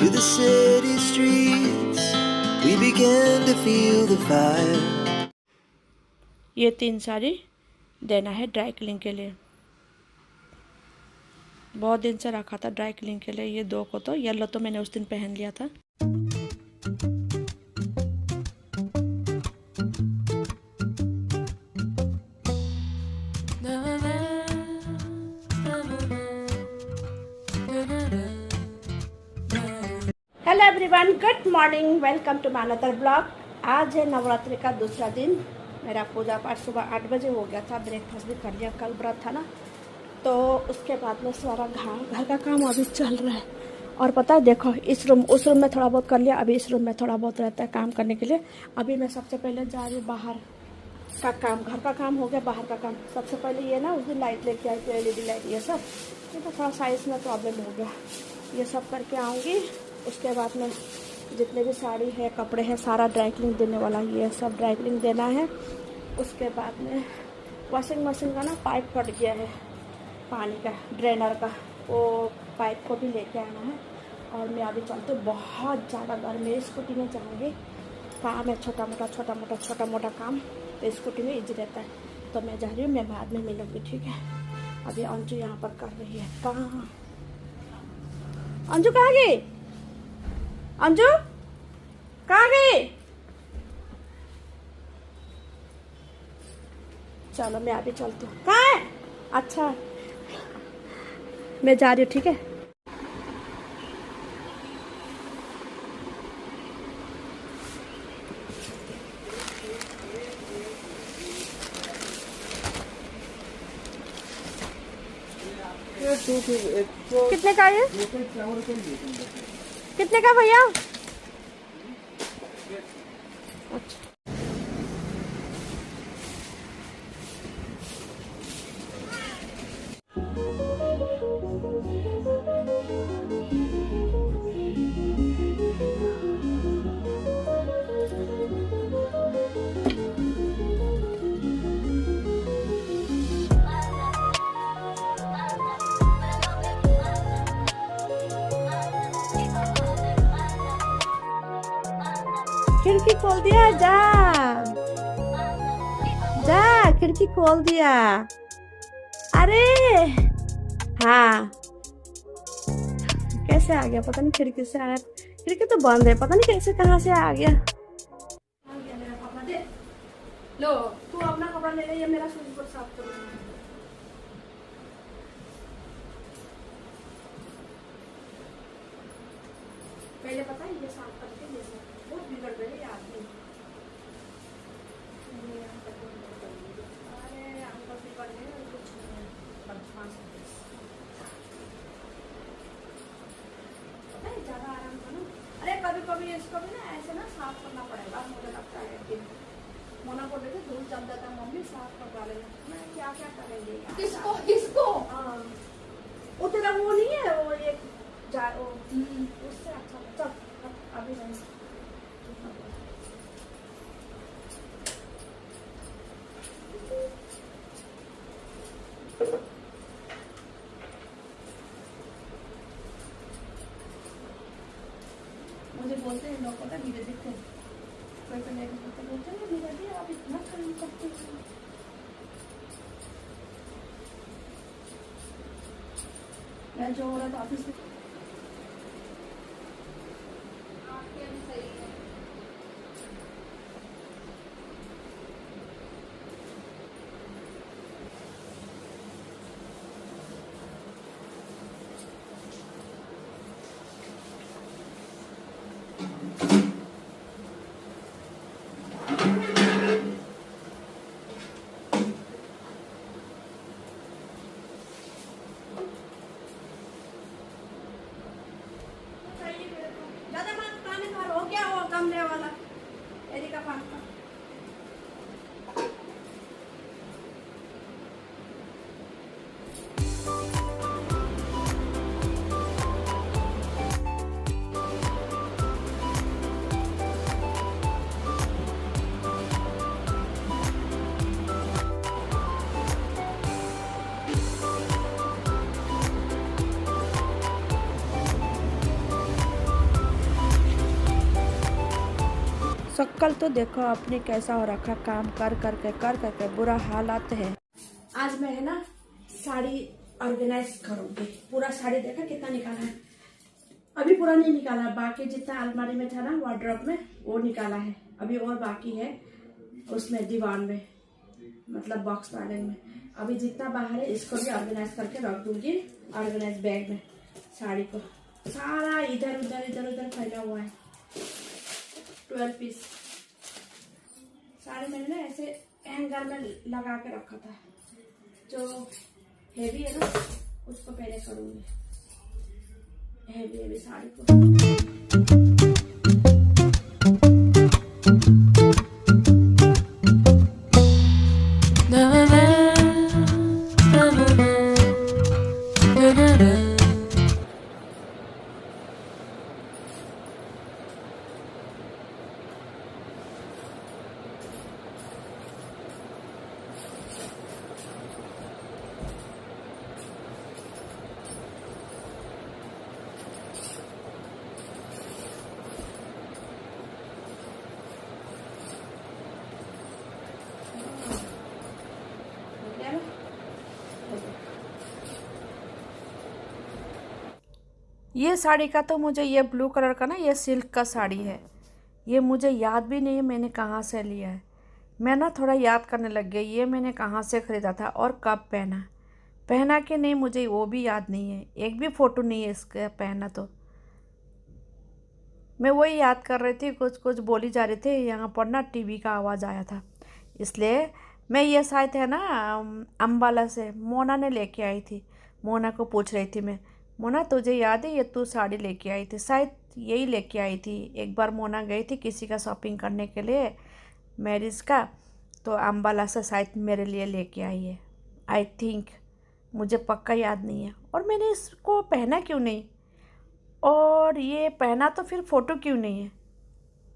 to the city streets, we began to feel the fire. ये 3 साड़ी देना है dry clean के लिए। बहुत दिन से रखा था ड्राई क्लीन के लिए। ये 2 को तो येलो तो मैंने उस दिन पहन लिया था। Hello everyone, good morning, welcome to my another blog. आज है नवरात्रि का दूसरा दिन। मेरा पूजा पाठ सुबह 8 बजे हो गया था। ब्रेकफास्ट भी कर लिया, कल व्रत था ना। तो उसके बाद में सारा घर का काम अभी चल रहा है। और पता है, देखो इस रूम उस रूम में थोड़ा बहुत कर लिया, अभी इस रूम में थोड़ा बहुत रहता है काम करने के लिए। अभी मैं सबसे पहले जा रही हूँ बाहर का काम। घर का काम हो गया, बाहर का काम सबसे पहले ये ना, उस दिन लाइट लेके आई थी, LED लाइट, ये सब। ये तो थोड़ा साइज में प्रॉब्लम हो गया, ये सब करके आऊँगी। उसके बाद में जितने भी साड़ी है, कपड़े हैं, सारा ड्राई क्लीन देने वाला, ये सब ड्राई क्लीन देना है। उसके बाद में वॉशिंग मशीन का ना पाइप फट गया है, पानी का ड्रेनर का, वो पाइप को भी लेके आना है। और मैं अभी चलते, बहुत ज़्यादा गर्मी है, स्कूटी में जाऊँगी। काम है छोटा मोटा काम, तो स्कूटी में इजी रहता है। तो मैं जा रही हूँ, मैं बाद में मिलूँगी, ठीक है। अभी अंजू यहाँ पर कर रही है काम। अंजू कहाँ गई? अंजू कहाँ गई? चलो मैं अभी चलती हूँ। कहाँ है? अच्छा, मैं जा रही हूँ, ठीक है। कितने का है? कितने का भैया? अच्छा, खिड़की खोल दिया, जा जा, खिड़की खोल दिया। अरे हाँ, कैसे आ गया पता नहीं, खिड़की से आया। खिड़की तो बंद है, पता नहीं कैसे कहाँ से आ गया। मेरा कपड़ा दे लो, तू अपना कपड़ा ले ले, ये मेरा स्विच बोर्ड साफ कर। पहले पता है ये साफ करके बहुत बिगड़ गए ये आदमी। अरे हमको बिगड़ गए कुछ नहीं, पता है ज्यादा आराम करो। अरे कभी कभी इसको भी ना ऐसे ना साफ करना पड़ेगा, मुझे लगता है कि मोना को देखे धूल जम जाता है, मम्मी साफ करवा लेना। मैं क्या क्या करेंगे किसको किसको? हाँ, उतना वो नहीं है, वो एक उससे अच्छा। चल अभी नहीं, मुझे बोलते हैं लोग, पता धीरे दिखते, कोई तो लेकर बोलते हैं धीरे धीरे, आप इतना काम करते हैं। मैं जो हो रहा था ऑफिस में, शक्ल तो देखो अपनी कैसा हो रखा, काम कर करके बुरा हालात है। आज मैं है ना साड़ी ऑर्गेनाइज करूँगी। पूरा साड़ी देखा कितना निकाला है, अभी पूरा नहीं निकाला, बाकी जितना अलमारी में था ना वार्डरोब में वो निकाला है, अभी और बाकी है उसमें दीवान में, मतलब बॉक्स वाले में। अभी जितना बाहर है इसको भी ऑर्गेनाइज करके रख दूंगी ऑर्गेनाइज बैग में। साड़ी को सारा इधर उधर फैला हुआ है। 12 पीस साड़ी मैंने ना ऐसे हैंगर में लगा के रखा था, जो हेवी है ना उसको पहले करूंगी, हेवी साड़ी को। ये साड़ी का तो मुझे, ये ब्लू कलर का ना, ये सिल्क का साड़ी है। ये मुझे याद भी नहीं है मैंने कहाँ से लिया है। मैं ना थोड़ा याद करने लग गई ये मैंने कहाँ से ख़रीदा था और कब पहना कि नहीं, मुझे वो भी याद नहीं है। एक भी फ़ोटो नहीं है इसका पहना। तो मैं वही याद कर रही थी, कुछ बोली जा रही थी यहाँ पर ना, टीवी का आवाज़ आया था इसलिए। मैं ये शायद है ना अम्बाला से मोना ने लेके आई थी। मोना को पूछ रही थी मैं, मोना तुझे याद है ये तू साड़ी लेके आई थी? शायद यही लेके आई थी। एक बार मोना गई थी किसी का शॉपिंग करने के लिए मैरिज का, तो अम्बाला से शायद मेरे लिए लेके आई है, आई थिंक, मुझे पक्का याद नहीं है। और मैंने इसको पहना क्यों नहीं, और ये पहना तो फिर फ़ोटो क्यों नहीं है?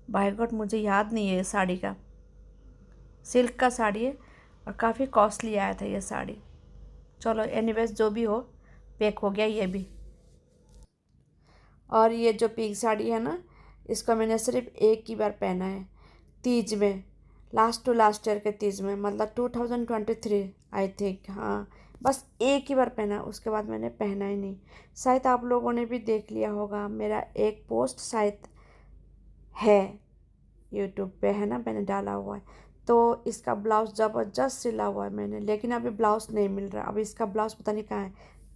बाय गॉड मुझे याद नहीं है। साड़ी का सिल्क का साड़ी है और काफ़ी कॉस्टली आया था ये साड़ी। चलो एनीवेज जो भी हो, पैक हो गया ये भी। और ये जो पिंक साड़ी है ना, इसको मैंने सिर्फ एक ही बार पहना है, तीज में, लास्ट ईयर के तीज में, मतलब 2023 आई थिंक। हाँ बस एक ही बार पहना, उसके बाद मैंने पहना ही नहीं। शायद आप लोगों ने भी देख लिया होगा, मेरा एक पोस्ट शायद है यूट्यूब पे, है ना, मैंने डाला हुआ है। तो इसका ब्लाउज़ ज़बरदस्त सिला हुआ है मैंने, लेकिन अभी ब्लाउज़ नहीं मिल रहा। अभी इसका ब्लाउज़ पता नहीं कहाँ है,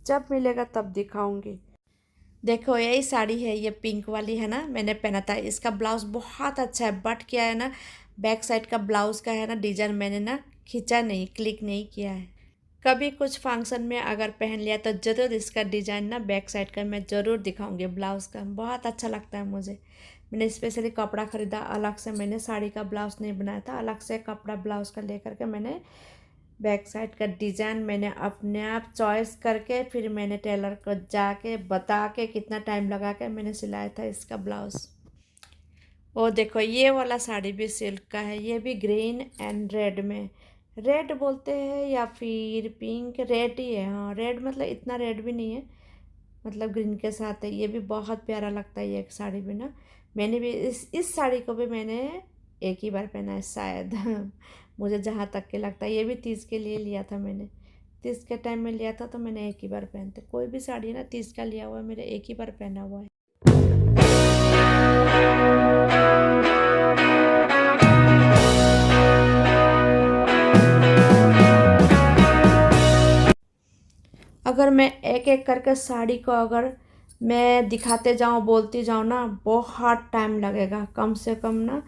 जब मिलेगा तब दिखाऊंगी। देखो यही साड़ी है, ये पिंक वाली है ना, मैंने पहना था। इसका ब्लाउज़ बहुत अच्छा है, बट क्या है ना, बैक साइड का ब्लाउज़ का है ना डिज़ाइन मैंने ना खींचा नहीं, क्लिक नहीं किया है। कभी कुछ फंक्शन में अगर पहन लिया तो ज़रूर इसका डिज़ाइन ना बैक साइड का मैं ज़रूर दिखाऊंगी। ब्लाउज़ का बहुत अच्छा लगता है मुझे। मैंने स्पेशली कपड़ा ख़रीदा अलग से, मैंने साड़ी का ब्लाउज़ नहीं बनाया था, अलग से कपड़ा ब्लाउज़ का लेकर के मैंने बैक साइड का डिज़ाइन मैंने अपने आप चॉइस करके, फिर मैंने टेलर को जाके बता के कितना टाइम लगा के मैंने सिलाया था इसका ब्लाउज़। और देखो ये वाला साड़ी भी सिल्क का है, ये भी ग्रीन एंड रेड में, रेड बोलते हैं या फिर पिंक, रेड ही है। हाँ रेड, मतलब इतना रेड भी नहीं है, मतलब ग्रीन के साथ है। ये भी बहुत प्यारा लगता है ये एक साड़ी भी ना। मैंने भी इस साड़ी को भी मैंने एक ही बार पहना है शायद मुझे जहाँ तक के लगता है। ये भी तीज के लिए लिया था मैंने, तीज के टाइम में लिया था, तो मैंने एक ही बार पहनते। कोई भी साड़ी है ना तीज का लिया हुआ है, मेरे एक ही बार पहना हुआ है। अगर मैं एक एक करके साड़ी को अगर मैं दिखाते जाऊँ, बोलती जाऊँ ना, बहुत टाइम लगेगा। कम से कम ना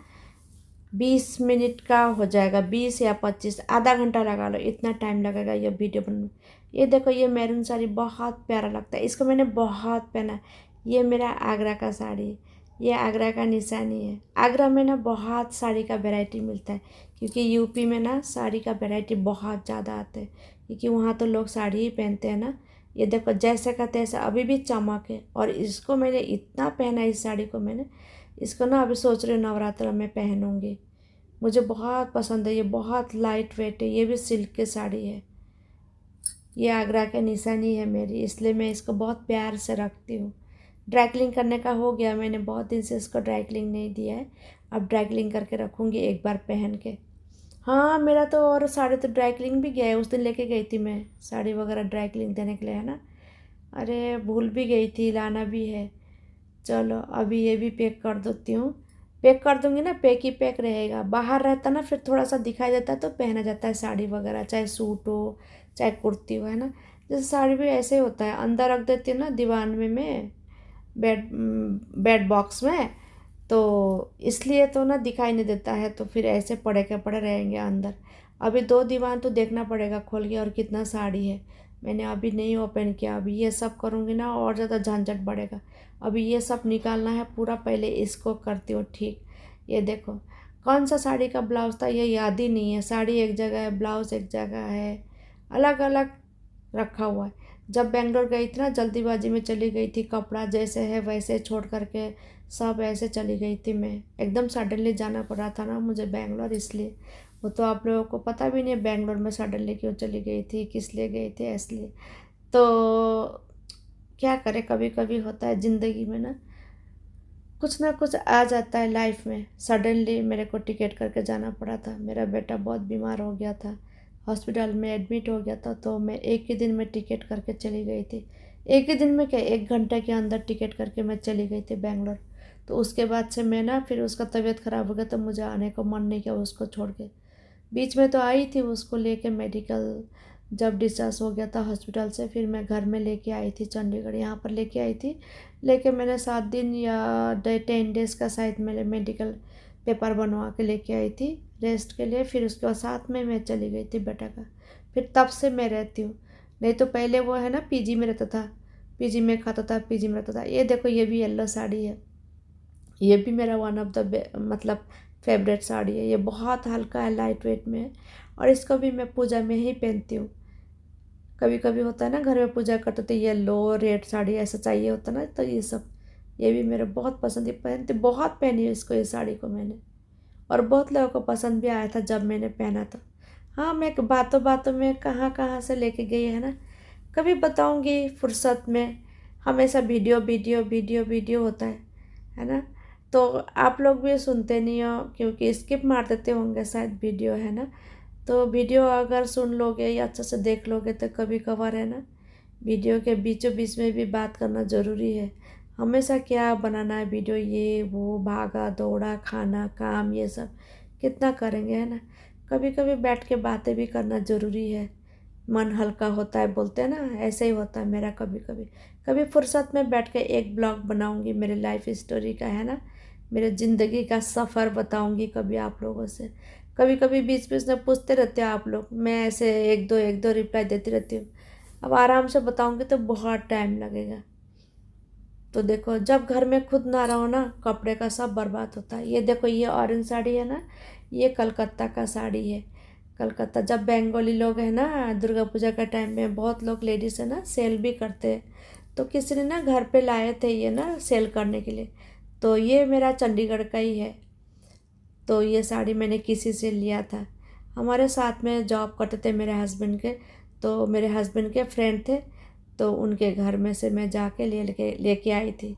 20 मिनट का हो जाएगा, 20 या 25, आधा घंटा लगा लो, इतना टाइम लगेगा ये वीडियो बनने में। ये देखो ये मैरून साड़ी बहुत प्यारा लगता है, इसको मैंने बहुत पहना। ये मेरा आगरा का साड़ी है, ये आगरा का निशानी है। आगरा में ना बहुत साड़ी का वैरायटी मिलता है, क्योंकि यूपी में ना साड़ी का वैरायटी बहुत ज़्यादा आता है, क्योंकि वहाँ तो लोग साड़ी ही पहनते हैं ना। ये देखो जैसे का तैसा अभी भी चमक है, और इसको मैंने इतना पहना, इस साड़ी को मैंने, इसको ना अभी सोच रही हूँ नवरात्र में पहनूंगी। मुझे बहुत पसंद है, ये बहुत लाइट वेट है, ये भी सिल्क की साड़ी है। ये आगरा का निशानी है मेरी, इसलिए मैं इसको बहुत प्यार से रखती हूँ। ड्राई क्लीन करने का हो गया, मैंने बहुत दिन से इसको ड्राई क्लीन नहीं दिया है। अब ड्राई क्लीन करके रखूँगी एक बार पहन के। हाँ, मेरा तो और साड़ी तो ड्राई क्लीन भी गया है, उस दिन लेके गई थी मैं साड़ी वगैरह ड्राई क्लीन देने के लिए, है ना। अरे भूल भी गई थी, लाना भी है। चलो अभी ये भी पैक कर देती हूँ। पैक कर दूँगी ना, पैक ही पैक रहेगा। बाहर रहता ना फिर थोड़ा सा दिखाई देता है तो पहना जाता है साड़ी वगैरह, चाहे सूट हो चाहे कुर्ती हो, है ना। जैसे साड़ी भी ऐसे ही होता है, अंदर रख देती हूँ ना दीवान में मैं, बेड बॉक्स में, तो इसलिए तो ना दिखाई नहीं देता है, तो फिर ऐसे पड़े के पड़े रहेंगे अंदर। अभी 2 दीवान तो देखना पड़ेगा खोल के और कितना साड़ी है। मैंने अभी नहीं ओपन किया, अभी ये सब करूँगी ना और ज़्यादा झंझट बढ़ेगा। अभी ये सब निकालना है पूरा, पहले इसको करती हूँ ठीक। ये देखो कौन सा साड़ी का ब्लाउज़ था ये याद ही नहीं है। साड़ी एक जगह है, ब्लाउज़ एक जगह है, अलग अलग रखा हुआ है। जब बेंगलोर गई थी ना जल्दीबाजी में चली गई थी, कपड़ा जैसे है वैसे छोड़ करके सब ऐसे चली गई थी मैं। एकदम सडनली जाना पड़ा था ना मुझे बेंगलोर, इसलिए। वो तो आप लोगों को पता भी नहीं बेंगलोर में सडनली क्यों चली गई थी, किस लिए गई थी, इसलिए। तो क्या करें, कभी कभी होता है ज़िंदगी में ना, कुछ ना कुछ आ जाता है लाइफ में। सडनली मेरे को टिकट करके जाना पड़ा था। मेरा बेटा बहुत बीमार हो गया था, हॉस्पिटल में एडमिट हो गया था, तो मैं एक ही दिन में टिकट करके चली गई थी। एक ही दिन में क्या, 1 घंटे के अंदर टिकट करके मैं चली गई थी बेंगलोर। तो उसके बाद से मैं ना, फिर उसका तबीयत ख़राब हो गया तो मुझे आने को मन नहीं किया उसको छोड़ के। बीच में तो आई थी उसको लेके मेडिकल, जब डिस्चार्ज हो गया था हॉस्पिटल से, फिर मैं घर में लेके आई थी चंडीगढ़, यहाँ पर लेके आई थी। लेके मैंने 7 दिन या 10 डेज़ का शायद मेरे मेडिकल पेपर बनवा के लेके आई थी रेस्ट के लिए। फिर उसके बाद साथ में मैं चली गई थी बेटा का। फिर तब से मैं रहती हूँ। नहीं तो पहले वो है ना पीजी में रहता था, पीजी में खाता था, पीजी में रहता था। ये देखो ये भी येलो साड़ी है, ये भी मेरा वन ऑफ द मतलब फेवरेट साड़ी है। ये बहुत हल्का है, लाइट वेट में है, और इसको भी मैं पूजा में ही पहनती हूँ। कभी कभी होता है ना घर में पूजा करते तो येलो रेड साड़ी ऐसा चाहिए होता ना, तो ये सब, ये भी मेरे बहुत पसंद है, पहनते बहुत पहनी है इसको, ये साड़ी को मैंने। और बहुत लोगों को पसंद भी आया था जब मैंने पहना था। हाँ, मैं बातों बातों में कहाँ कहाँ से लेके गई है ना, कभी बताऊँगी फुर्सत में। हमेशा वीडियो वीडियो वीडियो वीडियो होता है ना। तो आप लोग भी सुनते नहीं हो क्योंकि स्किप मार देते होंगे शायद वीडियो, है ना। तो वीडियो अगर सुन लोगे या अच्छे से देख लोगे तो कभी कभार है ना, वीडियो के बीचों बीच में भी बात करना ज़रूरी है। हमेशा क्या बनाना है वीडियो, ये वो भागा दौड़ा खाना काम ये सब कितना करेंगे, है ना। कभी कभी बैठ के बातें भी करना ज़रूरी है, मन हल्का होता है बोलते हैं ना, ऐसे ही होता है मेरा कभी कभी। कभी फुर्सत में बैठ के एक ब्लॉग बनाऊंगी मेरे लाइफ स्टोरी का, है ना, मेरे ज़िंदगी का सफ़र बताऊंगी कभी आप लोगों से। कभी कभी बीच बीच में पूछते रहते हो आप लोग, मैं ऐसे एक दो रिप्लाई देती रहती हूँ। अब आराम से बताऊंगी तो बहुत टाइम लगेगा। तो देखो जब घर में खुद ना रहो ना, कपड़े का सब बर्बाद होता है। ये देखो ये ऑरेंज साड़ी है ना, ये कलकत्ता का साड़ी है। कलकत्ता, जब बंगाली लोग हैं ना दुर्गा पूजा का टाइम में बहुत लोग लेडीज़ है ना सेल भी करते हैं, तो किसी ने ना घर पे लाए थे ये ना सेल करने के लिए। तो ये मेरा चंडीगढ़ का ही है। तो ये साड़ी मैंने किसी से लिया था, हमारे साथ में जॉब करते थे मेरे हस्बैंड के, तो मेरे हस्बैंड के फ्रेंड थे, तो उनके घर में से मैं जाके लेके आई थी।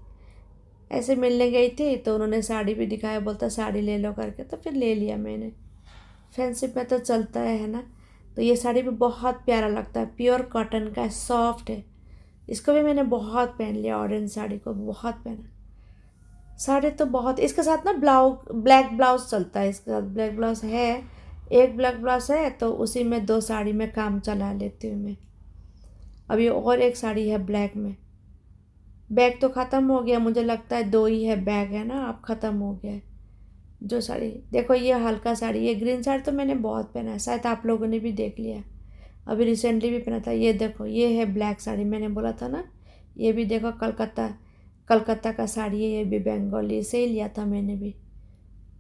ऐसे मिलने गई थी तो उन्होंने साड़ी भी दिखाया, बोलता साड़ी ले लो करके, तो फिर ले लिया मैंने। फ्रेंडशिप में तो चलता है ना। तो ये साड़ी भी बहुत प्यारा लगता है, प्योर कॉटन का है, सॉफ्ट है। इसको भी मैंने बहुत पहन लिया, ऑरेंज साड़ी को बहुत पहना। साड़ी तो बहुत, इसके साथ ना ब्लैक ब्लाउज चलता है, इसके साथ ब्लैक ब्लाउज है, एक ब्लैक ब्लाउज है, तो उसी में 2 साड़ी में काम चला लेती हूँ मैं। अभी और एक साड़ी है ब्लैक में। बैग तो ख़त्म हो गया, मुझे लगता है 2 ही है बैग, है ना, अब ख़त्म हो गया है। जो साड़ी देखो ये हल्का साड़ी, ये ग्रीन साड़ी तो मैंने बहुत पहना है, शायद आप लोगों ने भी देख लिया, अभी रिसेंटली भी पहना था। ये देखो ये है ब्लैक साड़ी, मैंने बोला था ना। ये भी देखो कलकत्ता, कलकत्ता का साड़ी है, ये भी बंगाली से ही लिया था मैंने भी।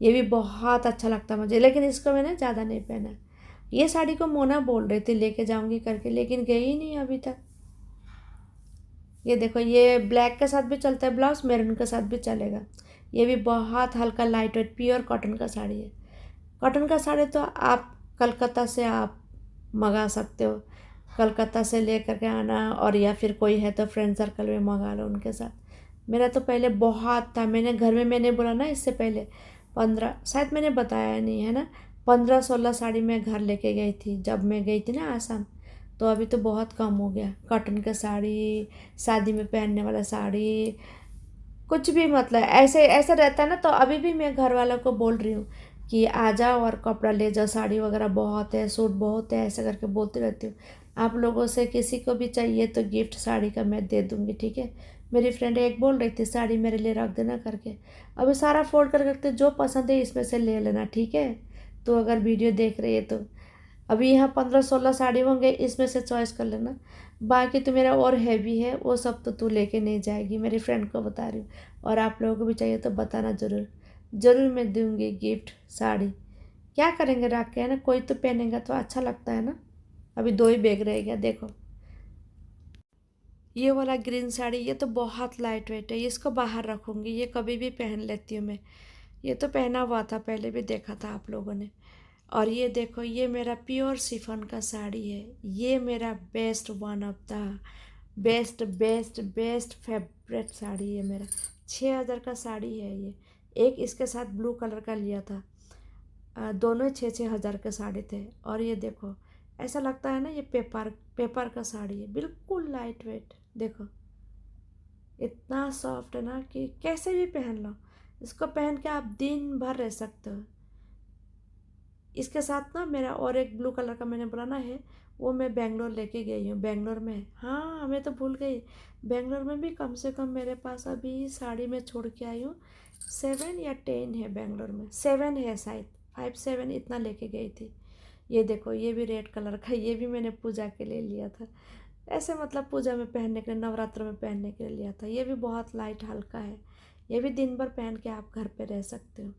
ये भी बहुत अच्छा लगता मुझे, लेकिन इसको मैंने ज़्यादा नहीं पहना। ये साड़ी को मोना बोल रही थी लेके जाऊंगी करके, लेकिन गई ही नहीं अभी तक। ये देखो ये ब्लैक के साथ भी चलता है ब्लाउज, मैरून के साथ भी चलेगा। ये भी बहुत हल्का लाइट वेट प्योर कॉटन का साड़ी है। कॉटन का साड़ी तो आप कलकत्ता से आप मंगा सकते हो, कलकत्ता से ले करके आना, और या फिर कोई है तो फ्रेंड सर्कल में मंगा लो उनके साथ। मेरा तो पहले बहुत था, मैंने घर में मैंने बोला ना इससे पहले 15, शायद मैंने बताया नहीं है ना, 15-16 साड़ी मैं घर लेके गई थी जब मैं गई थी ना आसाम। तो अभी तो बहुत कम हो गया। कॉटन का साड़ी, शादी में पहनने वाला साड़ी, कुछ भी मतलब ऐसे ऐसा रहता है ना। तो अभी भी मैं घर वालों को बोल रही हूँ कि आ जाओ और कपड़ा ले जाओ, साड़ी वगैरह बहुत है, सूट बहुत है, ऐसा करके बोलती रहती हूँ। आप लोगों से किसी को भी चाहिए तो गिफ्ट साड़ी का मैं दे दूँगी, ठीक है। मेरी फ्रेंड एक बोल रही थी साड़ी मेरे लिए रख देना करके। अभी सारा फोल्ड कर रखते, जो पसंद है इसमें से ले लेना, ठीक है। तो अगर वीडियो देख रही है तो अभी यहाँ 15-16 साड़ी होंगे, इसमें से चॉइस कर लेना। बाकी तो मेरा और हैवी है, वो सब तो तू लेके नहीं जाएगी, मेरी फ्रेंड को बता रही हूँ। और आप लोगों को भी चाहिए तो बताना ज़रूर, ज़रूर मैं दूँगी गिफ्ट साड़ी। क्या करेंगे रख के, है ना, कोई तो पहनेगा तो अच्छा लगता है ना। अभी 2 ही बैग रह गया, देखो ये वाला ग्रीन साड़ी, ये तो बहुत लाइट वेट है, इसको बाहर रखूँगी, ये कभी भी पहन लेती हूँ मैं। ये तो पहना हुआ था, पहले भी देखा था आप लोगों ने। और ये देखो, ये मेरा प्योर शिफॉन का साड़ी है, ये मेरा best, one of the best best best favourite sari है मेरा। 6,000 का साड़ी है ये। एक इसके साथ ब्लू कलर का लिया था, दोनों 6-6 हज़ार के साड़ी थे। और ये देखो, ऐसा लगता है ना ये पेपर पेपर का साड़ी है, बिल्कुल लाइट वेट। देखो इतना सॉफ्ट है ना कि कैसे भी पहन लो, इसको पहन के आप दिन भर रह सकते हो। इसके साथ ना मेरा और एक ब्लू कलर का मैंने बोला ना है, वो मैं बेंगलोर लेके गई हूँ। बेंगलोर में, हाँ हमें तो भूल गई, बेंगलोर में भी कम से कम मेरे पास अभी साड़ी में छोड़ के आई हूँ 7 या 10 है, बेंगलोर में 7 है शायद, 5-7 इतना लेके गई थी। ये देखो, ये भी रेड कलर का, ये भी मैंने पूजा के लिए लिया था, ऐसे मतलब पूजा में पहनने के लिए, नवरात्र में पहनने के लिए लिया था। ये भी बहुत लाइट हल्का है, ये भी दिन भर पहन के आप घर पे रह सकते हो।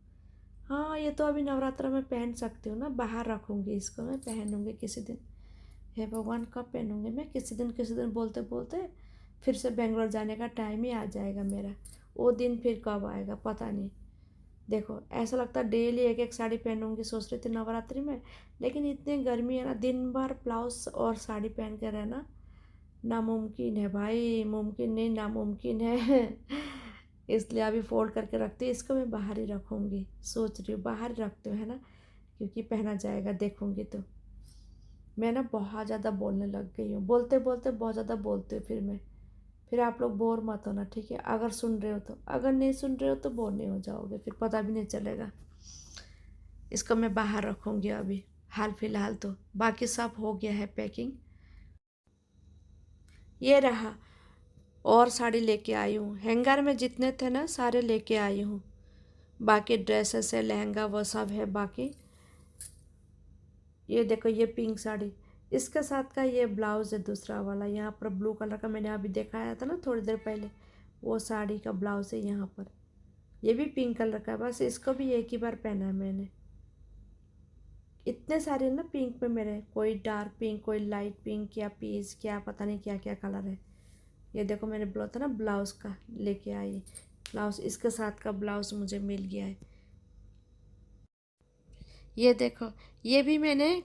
हाँ ये तो अभी नवरात्र में पहन सकती हूँ ना, बाहर रखूँगी इसको, मैं पहनूँगी किसी दिन। हे भगवान, कब पहनूँगी मैं, किसी दिन बोलते बोलते फिर से बेंगलोर जाने का टाइम ही आ जाएगा मेरा। वो दिन फिर कब आएगा पता नहीं। देखो ऐसा लगता है डेली एक एक साड़ी पहनूँगी, सोच रही थी नवरात्रि में, लेकिन इतनी गर्मी है ना, दिन भर ब्लाउज और साड़ी पहन के रहना नामुमकिन है भाई, मुमकिन नहीं नामुमकिन है। इसलिए अभी फोल्ड करके रखती हूँ, इसको मैं बाहर ही रखूँगी, सोच रही हूँ बाहर ही रखती हूँ, है ना, क्योंकि पहना जाएगा देखूँगी तो। मैं ना बहुत ज़्यादा बोलने लग गई हूँ, बोलते बोलते बहुत ज़्यादा बोलती हूँ फिर आप लोग बोर मत होना, ठीक है। अगर सुन रहे हो तो, अगर नहीं सुन रहे हो तो बोर नहीं हो जाओगे, फिर पता भी नहीं चलेगा। इसको मैं बाहर रखूँगी अभी हाल फिलहाल तो, बाकी सब हो गया है पैकिंग। ये रहा, और साड़ी लेके आई हूँ, हैंगर में जितने थे ना सारे लेके आई हूँ। बाकी ड्रेसेस है, लहंगा वो सब है बाकी। ये देखो, ये पिंक साड़ी, इसके साथ का ये ब्लाउज़ है दूसरा वाला, यहाँ पर ब्लू कलर का मैंने अभी दिखाया था ना थोड़ी देर पहले, वो साड़ी का ब्लाउज़ है यहाँ पर। ये भी पिंक कलर का है, बस इसको भी एक ही बार पहना है मैंने। इतने सारे ना पिंक में मेरे, कोई डार्क पिंक, कोई लाइट पिंक या पीच, क्या पता नहीं क्या क्या कलर है। ये देखो, मैंने बोला था ना ब्लाउज़ का लेके आई, ब्लाउज़ इसके साथ का ब्लाउज़ मुझे मिल गया है। ये देखो, ये भी मैंने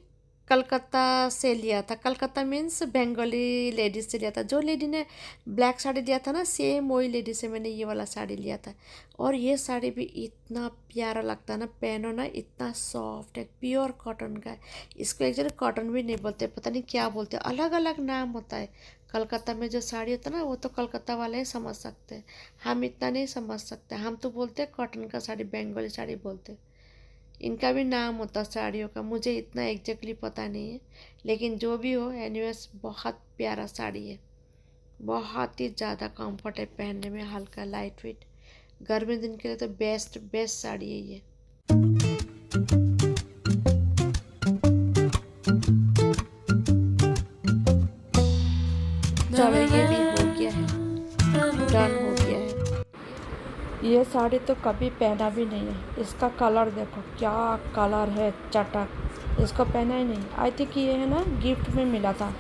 कलकत्ता से लिया था, कलकत्ता मीन्स बंगाली लेडीज से लिया था। जो लेडी ने ब्लैक साड़ी लिया था ना, सेम वही लेडी से मैंने ये वाला साड़ी लिया था। और ये साड़ी भी इतना प्यारा लगता है ना, पहनो ना, इतना सॉफ्ट है, प्योर कॉटन का है। इसको एक्चुअली कॉटन भी नहीं बोलते, पता नहीं क्या बोलते, अलग अलग नाम होता है। कलकत्ता में जो साड़ी होता है ना, वो तो कलकत्ता वाले ही समझ सकते हैं, हम इतना नहीं समझ सकते। हम तो बोलते हैं कॉटन का साड़ी, बंगाली साड़ी बोलते हैं। इनका भी नाम होता साड़ियों का, मुझे इतना एग्जैक्टली पता नहीं है, लेकिन जो भी हो एनीवेज बहुत प्यारा साड़ी है, बहुत ही ज़्यादा कंफर्ट है पहनने में, हल्का लाइट वेट, गर्मी दिन के लिए तो बेस्ट बेस्ट साड़ी है ये। चलो ये भी हो गया है, डन हो गया है। ये साड़ी तो कभी पहना भी नहीं है, इसका कलर देखो क्या कलर है, चटक, इसको पहना ही नहीं। आई थिंक ये है ना गिफ्ट में मिला था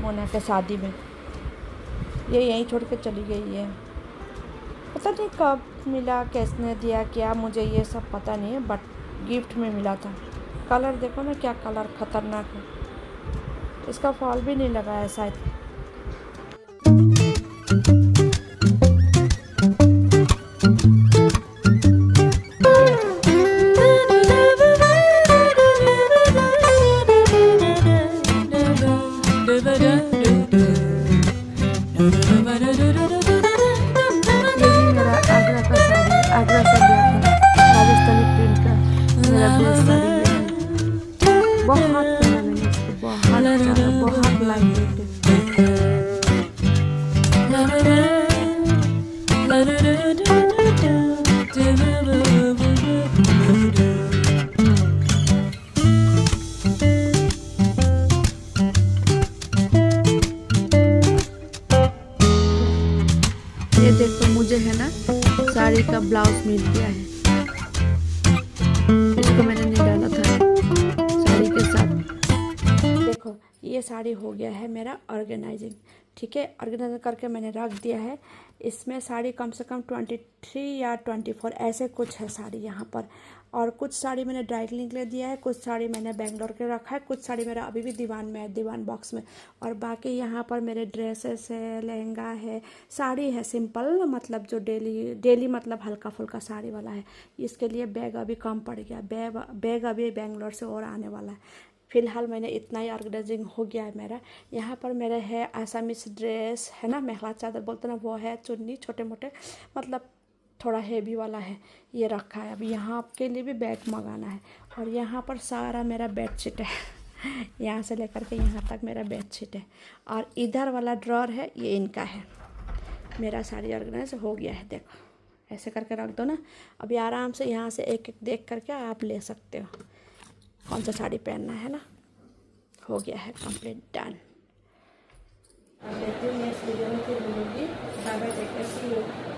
मोना के शादी में, ये यहीं छोड़ के चली गई है, पता नहीं कब मिला, किसने दिया क्या, मुझे ये सब पता नहीं है, बट गिफ्ट में मिला था। कलर देखो ना क्या कलर खतरनाक है, इसका फॉल भी नहीं लगा है शायद। यही मेरा आगरा का साड़ी, आगरा से लिया था, राजस्थानी प्रिंट का मेरा बेस्ट साड़ी ये है। बहुत पहना मैंने इसको, बहुत ज़्यादा, बहुत लाइट वेट है। ये देखो मुझे है ना साड़ी का ब्लाउज मिल गया है, इसको मैंने नहीं डाला था साड़ी के साथ। देखो ये साड़ी हो गया है मेरा ऑर्गेनाइजिंग, ठीक है, ऑर्गेनाइज करके मैंने रख दिया है। इसमें साड़ी कम से कम 23 या 24 ऐसे कुछ है साड़ी यहाँ पर। और कुछ साड़ी मैंने ड्राई क्लीनिंग के लिए दिया है, कुछ साड़ी मैंने बेंगलोर के रखा है, कुछ साड़ी मेरा अभी भी दीवान में है, दीवान बॉक्स में। और बाकी यहाँ पर मेरे ड्रेसेस है, लहंगा है, साड़ी है सिंपल, मतलब जो डेली मतलब हल्का फुल्का साड़ी वाला है। इसके लिए बैग अभी कम पड़ गया, बैग अभी बेंगलोर से और आने वाला है। फ़िलहाल मैंने इतना ही ऑर्गेनाइजिंग हो गया है मेरा। यहाँ पर मेरे है आसामीज ड्रेस है ना, मेखला चादर बोलते ना, वो है, चुन्नी छोटे मोटे मतलब थोड़ा हेवी वाला है, ये रखा है। अभी यहाँ आपके लिए भी बैग मंगाना है। और यहाँ पर सारा मेरा बेडशीट है यहाँ से लेकर के यहाँ तक मेरा बेडशीट है। और इधर वाला ड्रॉर है, ये इनका है। मेरा साड़ी ऑर्गेनाइज हो गया है, देखो ऐसे करके रख दो ना। अभी आराम से यहाँ से एक एक देख करके आप ले सकते हो कौन सा साड़ी पहनना है ना। हो गया है कंप्लीट, डन। अब देखते हैं नेक्स्ट वीडियो में फिर मिलूंगी। Bye bye, take care, see you.